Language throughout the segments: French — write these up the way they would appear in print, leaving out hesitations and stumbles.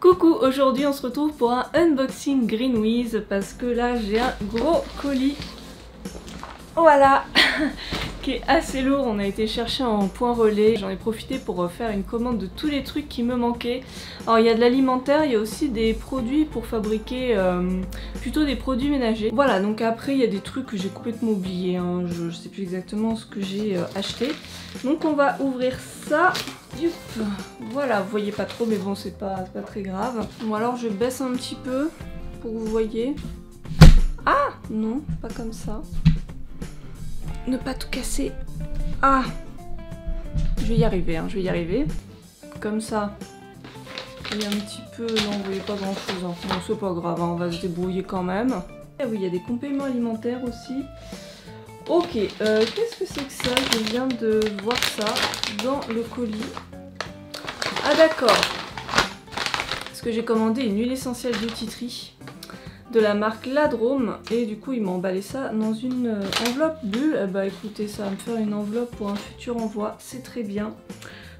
Coucou, aujourd'hui on se retrouve pour un unboxing Greenwiz parce que là j'ai un gros colis, voilà, qui est assez lourd. On a été chercher en point relais, j'en ai profité pour faire une commande de tous les trucs qui me manquaient. Alors il y a de l'alimentaire, il y a aussi des produits pour fabriquer, plutôt des produits ménagers. Voilà, donc après il y a des trucs que j'ai complètement oubliés, hein. Je sais plus exactement ce que j'ai acheté. Donc on va ouvrir ça. Youp. Voilà, vous voyez pas trop mais bon c'est pas très grave. Bon alors je baisse un petit peu pour que vous voyez. Ah non, pas comme ça. Ne pas tout casser. Ah, je vais y arriver, hein, je vais y arriver. Comme ça. Il y a un petit peu, non vous voyez pas grand chose. Hein. Bon c'est pas grave, hein, on va se débrouiller quand même. Et oui, il y a des compléments alimentaires aussi. Ok, qu'est-ce que c'est que ça? Je viens de voir ça dans le colis. Ah d'accord. Parce que j'ai commandé une huile essentielle de Titri de la marque Ladrome et du coup il m'a emballé ça dans une enveloppe bulle. Bah écoutez, ça va me faire une enveloppe pour un futur envoi, c'est très bien.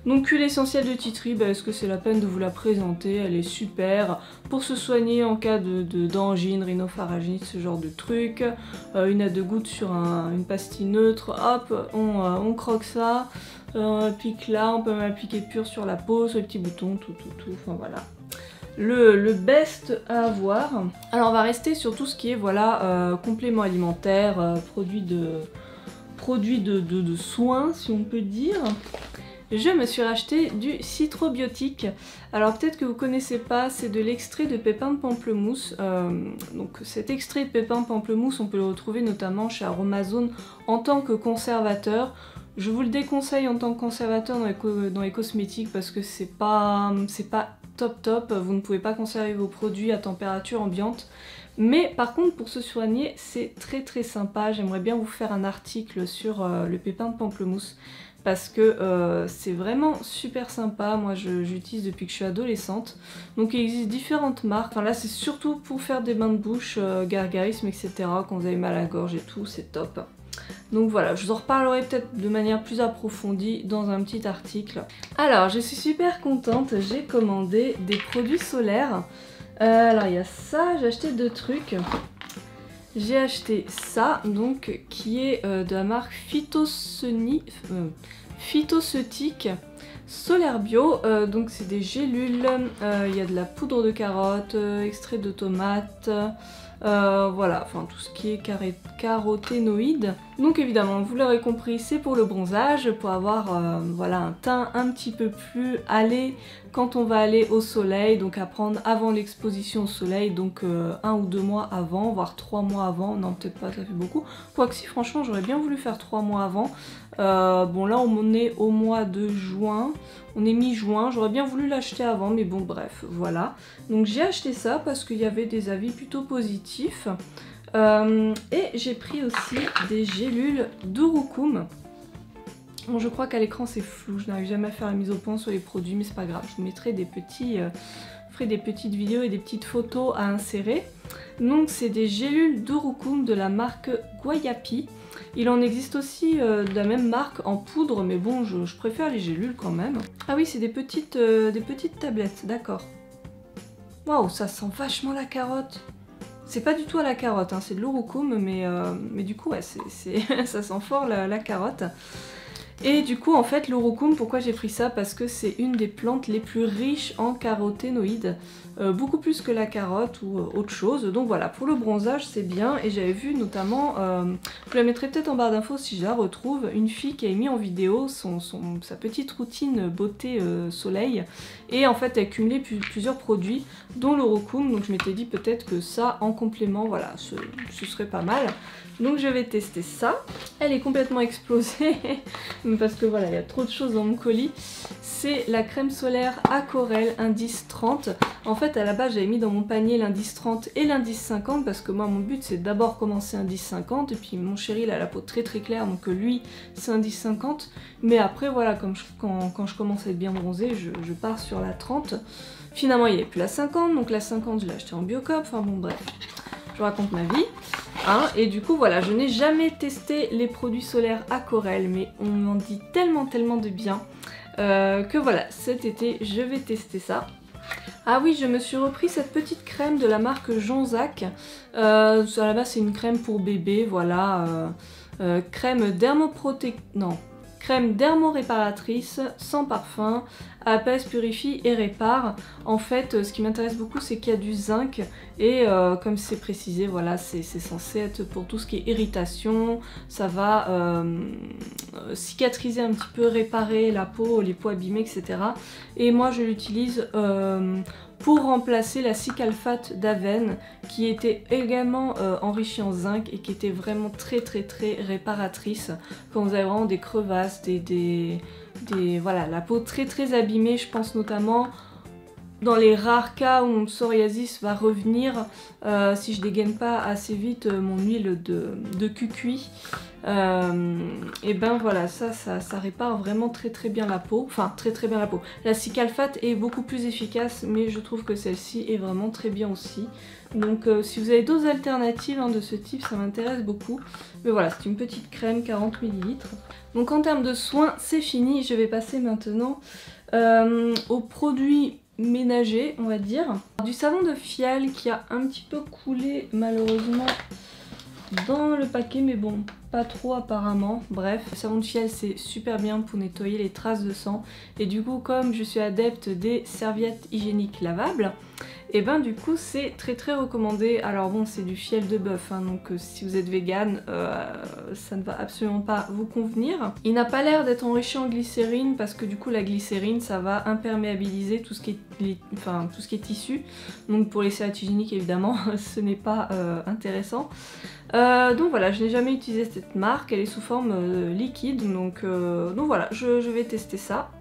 Donc huile essentielle de Titri, bah, est-ce que c'est la peine de vous la présenter? Elle est super pour se soigner en cas d'angine, rhinopharyngite, ce genre de truc. Une à 2 gouttes sur une pastille neutre, hop, on croque ça, on applique là, on peut même appliquer pur sur la peau, sur les petits boutons, tout, enfin voilà. Le best à avoir. Alors on va rester sur tout ce qui est voilà compléments alimentaires, produits de soins si on peut dire. Je me suis racheté du Citrobiotique. Alors peut-être que vous connaissez pas, c'est de l'extrait de pépins de pamplemousse. Donc cet extrait de pépins de pamplemousse, on peut le retrouver notamment chez Aromazone en tant que conservateur. Je vous le déconseille en tant que conservateur dans les cosmétiques parce que c'est pas top, vous ne pouvez pas conserver vos produits à température ambiante. Mais par contre pour se soigner c'est très sympa. J'aimerais bien vous faire un article sur le pépin de pamplemousse parce que c'est vraiment super sympa. Moi j'utilise depuis que je suis adolescente. Donc il existe différentes marques. Enfin là c'est surtout pour faire des bains de bouche, gargarisme etc. Quand vous avez mal à la gorge et tout, c'est top. Donc voilà, je vous en reparlerai peut-être de manière plus approfondie dans un petit article. Alors, je suis super contente, j'ai commandé des produits solaires. Alors, il y a ça, j'ai acheté 2 trucs. J'ai acheté ça, donc, qui est de la marque Phytoceutique Solaire Bio. Donc, c'est des gélules, il y a de la poudre de carotte, extrait de tomate. Voilà, enfin tout ce qui est caroténoïdes. Donc évidemment, vous l'aurez compris, c'est pour le bronzage, pour avoir voilà, un teint un petit peu plus allé quand on va aller au soleil, donc à prendre avant l'exposition au soleil, donc 1 ou 2 mois avant, voire 3 mois avant, non peut-être pas, ça fait beaucoup. Quoique si franchement j'aurais bien voulu faire 3 mois avant. Bon là on est au mois de juin, on est mi-juin, j'aurais bien voulu l'acheter avant mais bon bref, voilà. Donc j'ai acheté ça parce qu'il y avait des avis plutôt positifs. Et j'ai pris aussi des gélules d'Urucum. Bon, je crois qu'à l'écran c'est flou, je n'arrive jamais à faire la mise au point sur les produits mais c'est pas grave, je vous mettrai des ferai des petites vidéos et des petites photos à insérer. Donc c'est des gélules d'Urucum de la marque Guayapi. Il en existe aussi de la même marque en poudre, mais bon, je préfère les gélules quand même. Ah oui, c'est des petites tablettes, d'accord. Waouh, ça sent vachement la carotte. C'est pas du tout à la carotte, hein, c'est de l'Urucum, mais du coup, ouais, ça sent fort la carotte. Et du coup, en fait, l'Urucum, pourquoi j'ai pris ça? Parce que c'est une des plantes les plus riches en caroténoïdes, beaucoup plus que la carotte ou autre chose. Donc voilà, pour le bronzage, c'est bien. Et j'avais vu notamment, je la mettrai peut-être en barre d'infos si je la retrouve, une fille qui a mis en vidéo sa petite routine beauté soleil. Et en fait, elle cumulait plusieurs produits, dont l'Urucum. Donc je m'étais dit peut-être que ça, en complément, voilà, ce serait pas mal. Donc je vais tester ça. Elle est complètement explosée parce que voilà, il y a trop de choses dans mon colis. C'est la crème solaire Aquarelle indice 30. En fait, à la base, j'avais mis dans mon panier l'indice 30 et l'indice 50 parce que moi, mon but, c'est d'abord commencer indice 50 et puis mon chéri, il a la peau très claire, donc lui, c'est indice 50. Mais après, voilà, quand je commence à être bien bronzée, je pars sur la 30. Finalement, il n'y avait plus la 50, donc la 50, je l'ai achetée en Biocop. Enfin bon, bref, je raconte ma vie. Hein, et du coup voilà, je n'ai jamais testé les produits solaires Aquarelle, mais on m'en dit tellement de bien que voilà, cet été je vais tester ça. Ah oui, je me suis repris cette petite crème de la marque Jonzac. À la base, c'est une crème pour bébé, voilà. Crème crème dermoréparatrice, sans parfum, apaise, purifie et répare. En fait, ce qui m'intéresse beaucoup, c'est qu'il y a du zinc et comme c'est précisé, voilà, c'est censé être pour tout ce qui est irritation. Ça va cicatriser un petit peu, réparer la peau, les peaux abîmées, etc. Et moi, je l'utilise pour remplacer la Cicalfate d'Aven qui était également enrichie en zinc et qui était vraiment très réparatrice quand vous avez vraiment des crevasses, voilà, la peau très abîmée. Je pense notamment dans les rares cas où mon psoriasis va revenir si je dégaine pas assez vite mon huile de cucuy. Et ben voilà, ça répare vraiment très bien la peau, enfin très bien la peau. La Cicalfate est beaucoup plus efficace, mais je trouve que celle-ci est vraiment très bien aussi. Donc si vous avez d'autres alternatives de ce type, ça m'intéresse beaucoup. Mais voilà, c'est une petite crème 40 ml. Donc en termes de soins, c'est fini. Je vais passer maintenant aux produits ménagers, on va dire. Du savon de Fial qui a un petit peu coulé malheureusement dans le paquet, mais bon, pas trop apparemment. Bref, le savon de Fial c'est super bien pour nettoyer les traces de sang. Et du coup, comme je suis adepte des serviettes hygiéniques lavables, et ben du coup c'est très recommandé. Alors bon, c'est du fiel de bœuf, donc si vous êtes vegan, ça ne va absolument pas vous convenir. Il n'a pas l'air d'être enrichi en glycérine parce que du coup la glycérine ça va imperméabiliser tout ce qui est tissu. Donc pour les serviettes hygiéniques évidemment ce n'est pas intéressant. Donc voilà, je n'ai jamais utilisé cette marque, elle est sous forme liquide, donc voilà, je vais tester ça.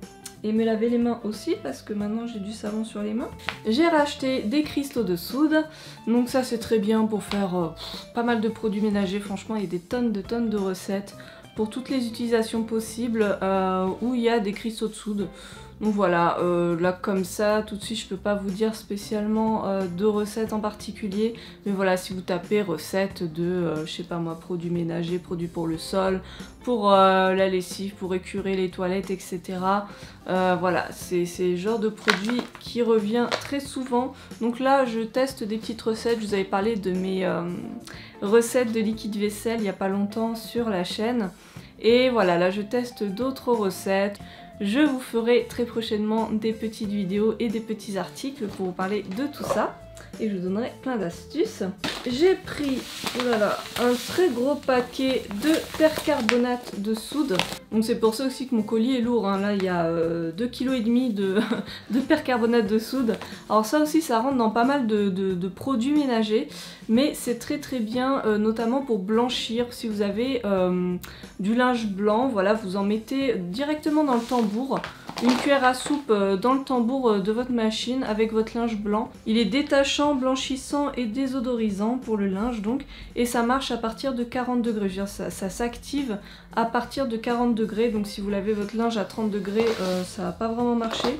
Et me laver les mains aussi parce que maintenant j'ai du savon sur les mains. J'ai racheté des cristaux de soude, donc ça c'est très bien pour faire pas mal de produits ménagers. Franchement, il y a des tonnes de recettes pour toutes les utilisations possibles où il y a des cristaux de soude. Donc voilà, là comme ça, tout de suite je peux pas vous dire spécialement de recettes en particulier, mais voilà, si vous tapez recettes de, je sais pas moi, produits ménagers, produits pour le sol, pour la lessive, pour écurer les toilettes, etc. Voilà, c'est le genre de produit qui revient très souvent. Donc là, je teste des petites recettes, je vous avais parlé de mes recettes de liquide vaisselle il y a pas longtemps sur la chaîne. Et voilà, là je teste d'autres recettes. Je vous ferai très prochainement des petites vidéos et des petits articles pour vous parler de tout ça. Et je vous donnerai plein d'astuces. J'ai pris un très gros paquet de percarbonate de soude. Donc c'est pour ça aussi que mon colis est lourd. Là il y a 2,5 kg de percarbonate de soude. Alors ça aussi ça rentre dans pas mal de produits ménagers. Mais c'est très bien, notamment pour blanchir. Si vous avez du linge blanc, voilà, vous en mettez directement dans le tambour. Une cuillère à soupe dans le tambour de votre machine avec votre linge blanc. Il est détachant, blanchissant et désodorisant pour le linge donc. Et ça marche à partir de 40 degrés. Je veux dire, ça s'active à partir de 40 degrés. Donc si vous lavez votre linge à 30 degrés, ça va pas vraiment marcher.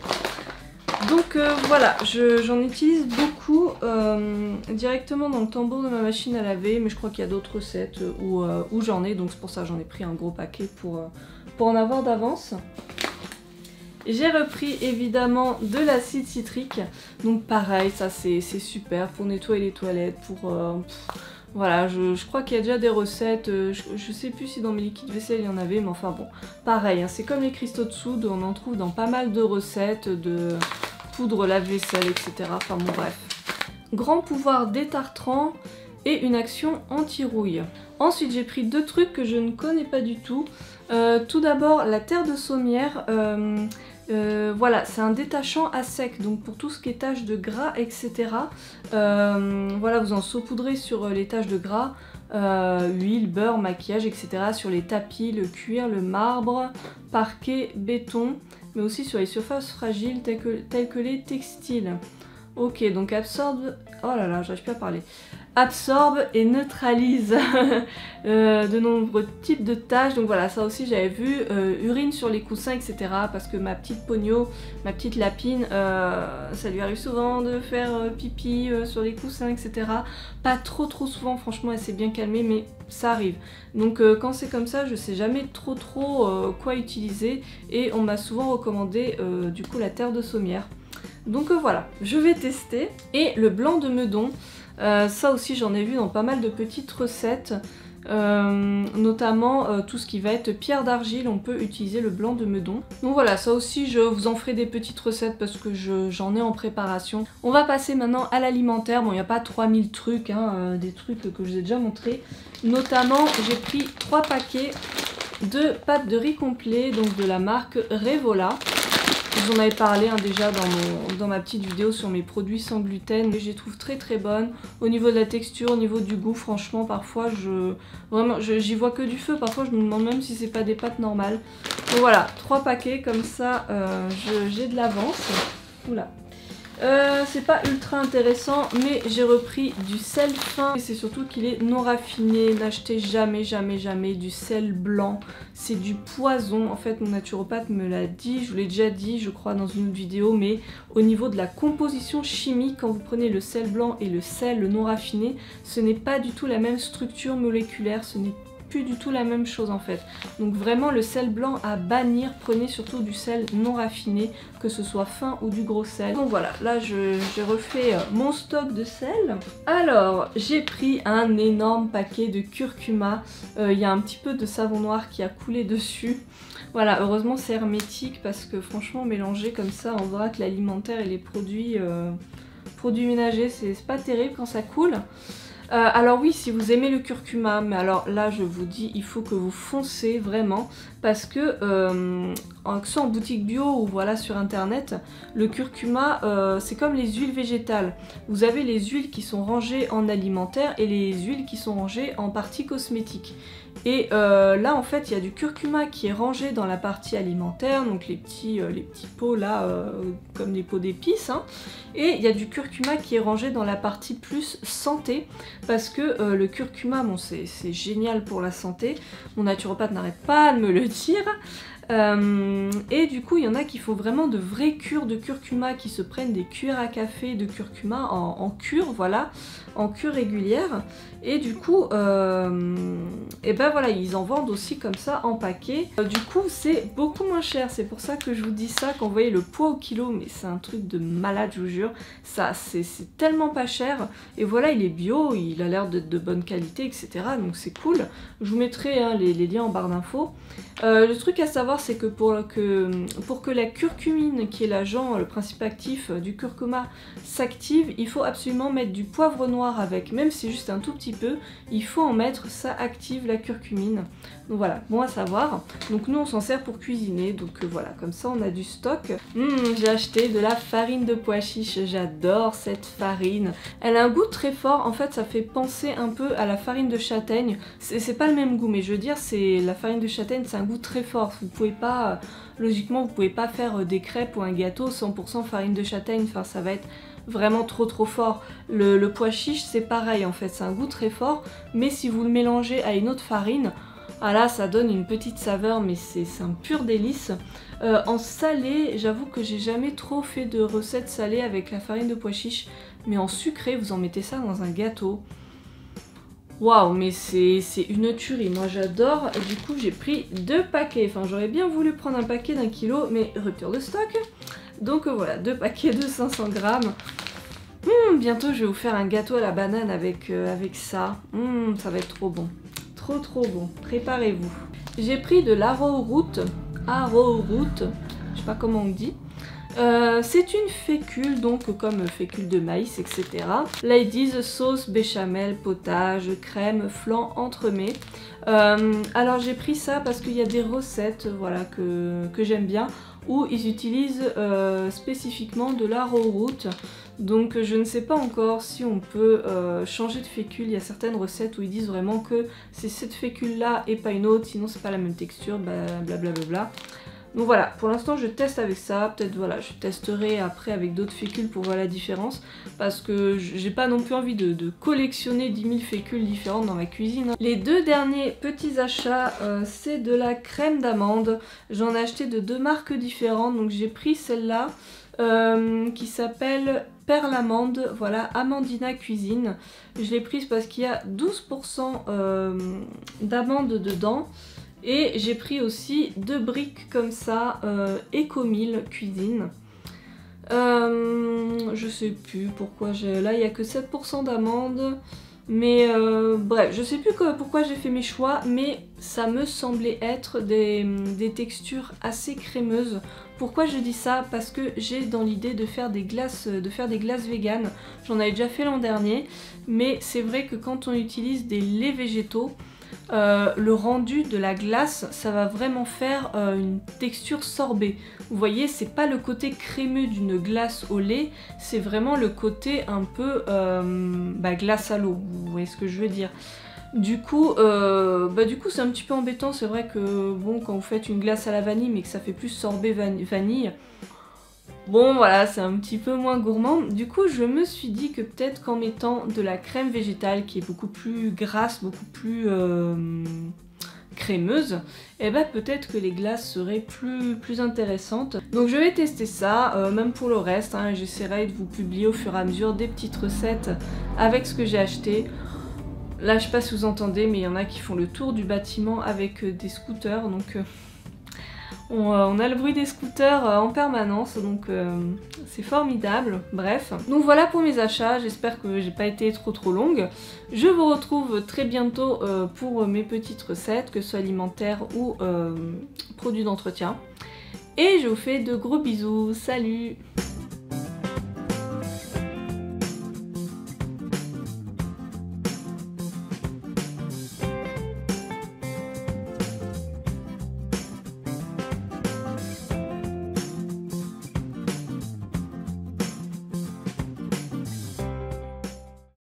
Donc voilà, j'en utilise beaucoup directement dans le tambour de ma machine à laver. Mais je crois qu'il y a d'autres recettes où j'en ai. Donc c'est pour ça que j'en ai pris un gros paquet pour en avoir d'avance. J'ai repris évidemment de l'acide citrique, donc pareil, ça c'est super pour nettoyer les toilettes, pour... voilà, je crois qu'il y a déjà des recettes, je sais plus si dans mes liquides vaisselle il y en avait, mais enfin bon, pareil, c'est comme les cristaux de soude, on en trouve dans pas mal de recettes, de poudre lave-vaisselle, etc. Enfin bon bref. Grand pouvoir détartrant et une action anti-rouille. Ensuite j'ai pris deux trucs que je ne connais pas du tout. Tout d'abord la terre de saumière. Voilà, c'est un détachant à sec, donc pour tout ce qui est taches de gras, etc. Voilà, vous en saupoudrez sur les taches de gras, huile, beurre, maquillage, etc. Sur les tapis, le cuir, le marbre, parquet, béton, mais aussi sur les surfaces fragiles telles que les textiles. Ok, donc absorbe... Oh là là, j'arrive plus à parler. Absorbe et neutralise de nombreux types de taches. Donc voilà, ça aussi j'avais vu. Urine sur les coussins, etc. Parce que ma petite Pogno, ma petite lapine, ça lui arrive souvent de faire pipi sur les coussins, etc. Pas trop souvent, franchement, elle s'est bien calmée, mais ça arrive. Donc quand c'est comme ça, je sais jamais trop quoi utiliser. Et on m'a souvent recommandé du coup la terre de saumière. Donc voilà, je vais tester. Et le blanc de Meudon, ça aussi j'en ai vu dans pas mal de petites recettes. Notamment tout ce qui va être pierre d'argile, on peut utiliser le blanc de Meudon. Donc voilà, ça aussi je vous en ferai des petites recettes parce que j'en ai en préparation. On va passer maintenant à l'alimentaire. Bon, il n'y a pas 3000 trucs, hein, des trucs que je vous ai déjà montrés. Notamment, j'ai pris 3 paquets de pâtes de riz complet, donc de la marque Revola. Je vous en avais parlé hein, déjà dans ma petite vidéo sur mes produits sans gluten. Je les trouve très très bonnes. Au niveau de la texture, au niveau du goût, franchement, parfois j'y vois que du feu. Parfois je me demande même si c'est pas des pâtes normales. Donc voilà, 3 paquets comme ça, j'ai de l'avance. Oula. C'est pas ultra intéressant, mais j'ai repris du sel fin et c'est surtout qu'il est non raffiné. N'achetez jamais du sel blanc, c'est du poison. En fait mon naturopathe me l'a dit, je vous l'ai déjà dit je crois dans une autre vidéo, mais au niveau de la composition chimique, quand vous prenez le sel blanc et le sel non raffiné, ce n'est pas du tout la même structure moléculaire, ce n'est plus du tout la même chose en fait. Donc vraiment le sel blanc à bannir, prenez surtout du sel non raffiné, que ce soit fin ou du gros sel. Donc voilà, là j'ai refait mon stock de sel. Alors j'ai pris un énorme paquet de curcuma, il y a un petit peu de savon noir qui a coulé dessus. Voilà, heureusement c'est hermétique parce que franchement mélanger comme ça en vrac l'alimentaire et les produits ménagers, c'est pas terrible quand ça coule. Alors oui, si vous aimez le curcuma, mais alors là je vous dis, il faut que vous foncez vraiment parce que que ce soit en boutique bio ou voilà sur internet, le curcuma c'est comme les huiles végétales. Vous avez les huiles qui sont rangées en alimentaire et les huiles qui sont rangées en partie cosmétique. Et là en fait il y a du curcuma qui est rangé dans la partie alimentaire, donc les petits pots là comme des pots d'épices, hein. Et il y a du curcuma qui est rangé dans la partie plus santé, parce que le curcuma, bon c'est génial pour la santé, mon naturopathe n'arrête pas de me le dire. Et du coup il y en a qui font vraiment de vraies cures de curcuma, qui se prennent des cuillères à café de curcuma en cure, voilà, en cure régulière. Et du coup et ben voilà, ils en vendent aussi comme ça en paquet. Du coup c'est beaucoup moins cher, c'est pour ça que je vous dis ça. Quand vous voyez le poids au kilo, mais c'est un truc de malade, je vous jure, ça c'est tellement pas cher. Et voilà, il est bio, il a l'air d'être de bonne qualité, etc. Donc c'est cool. Je vous mettrai hein, les liens en barre d'infos. Le truc à savoir, c'est que pour que la curcumine, qui est l'agent, le principe actif du curcuma, s'active, il faut absolument mettre du poivre noir avec, même si c'est juste un tout petit peu, il faut en mettre, ça active la curcumine. Donc voilà, bon à savoir. Donc nous on s'en sert pour cuisiner, donc voilà, comme ça on a du stock. J'ai acheté de la farine de pois chiche, j'adore cette farine. Elle a un goût très fort, en fait ça fait penser un peu à la farine de châtaigne. C'est pas le même goût, mais je veux dire, la farine de châtaigne, c'est un goût très fort. Vous pouvez pas, logiquement vous pouvez pas faire des crêpes ou un gâteau 100% farine de châtaigne, enfin ça va être vraiment trop fort. Le pois chiche c'est pareil en fait, c'est un goût très fort, mais si vous le mélangez à une autre farine, ah là ça donne une petite saveur, mais c'est un pur délice. En salé, j'avoue que j'ai jamais trop fait de recettes salées avec la farine de pois chiche, mais en sucré vous en mettez ça dans un gâteau. Waouh, mais c'est une tuerie, moi j'adore. Et du coup j'ai pris 2 paquets, enfin j'aurais bien voulu prendre un paquet d'1 kilo, mais rupture de stock. Donc voilà, 2 paquets de 500 grammes. Bientôt je vais vous faire un gâteau à la banane avec ça. Ça va être trop bon. Trop bon. Préparez-vous. J'ai pris de l'arrowroot. Je sais pas comment on dit. C'est une fécule, donc comme fécule de maïs, etc. Là ils disent sauce, béchamel, potage, crème, flan, entremets. Alors j'ai pris ça parce qu'il y a des recettes voilà, que j'aime bien, où ils utilisent spécifiquement de l'arrowroot. Donc je ne sais pas encore si on peut changer de fécule. Il y a certaines recettes où ils disent vraiment que c'est cette fécule là et pas une autre, sinon c'est pas la même texture, blablabla. Donc voilà, pour l'instant je teste avec ça, peut-être voilà, je testerai après avec d'autres fécules pour voir la différence, parce que j'ai pas non plus envie de collectionner 10 000 fécules différentes dans ma cuisine. Les 2 derniers petits achats, c'est de la crème d'amande. J'en ai acheté de 2 marques différentes, donc j'ai pris celle-là qui s'appelle Perle Amande, voilà, Amandina Cuisine. Je l'ai prise parce qu'il y a 12% d'amande dedans. Et j'ai pris aussi 2 briques comme ça, Ecomil Cuisine. Je sais plus pourquoi j'ai... Là, il n'y a que 7% d'amandes. Mais bref, je sais plus pourquoi j'ai fait mes choix, mais ça me semblait être des textures assez crémeuses. Pourquoi je dis ça? Parce que j'ai dans l'idée de faire des glaces véganes. J'en avais déjà fait l'an dernier, mais c'est vrai que quand on utilise des laits végétaux, le rendu de la glace, ça va vraiment faire une texture sorbet. Vous voyez, c'est pas le côté crémeux d'une glace au lait, c'est vraiment le côté un peu glace à l'eau, vous voyez ce que je veux dire. Du coup, c'est un petit peu embêtant, c'est vrai que bon, quand vous faites une glace à la vanille mais que ça fait plus sorbet vanille, bon voilà, c'est un petit peu moins gourmand. Du coup, je me suis dit que peut-être qu'en mettant de la crème végétale qui est beaucoup plus grasse, beaucoup plus crémeuse, et bah peut-être que les glaces seraient plus intéressantes. Donc je vais tester ça, même pour le reste, hein, j'essaierai de vous publier au fur et à mesure des petites recettes avec ce que j'ai acheté. Là, je sais pas si vous entendez, mais il y en a qui font le tour du bâtiment avec des scooters, donc on a le bruit des scooters en permanence, donc c'est formidable. Bref, donc voilà pour mes achats, j'espère que j'ai pas été trop longue. Je vous retrouve très bientôt pour mes petites recettes, que ce soit alimentaires ou produits d'entretien. Et je vous fais de gros bisous, salut!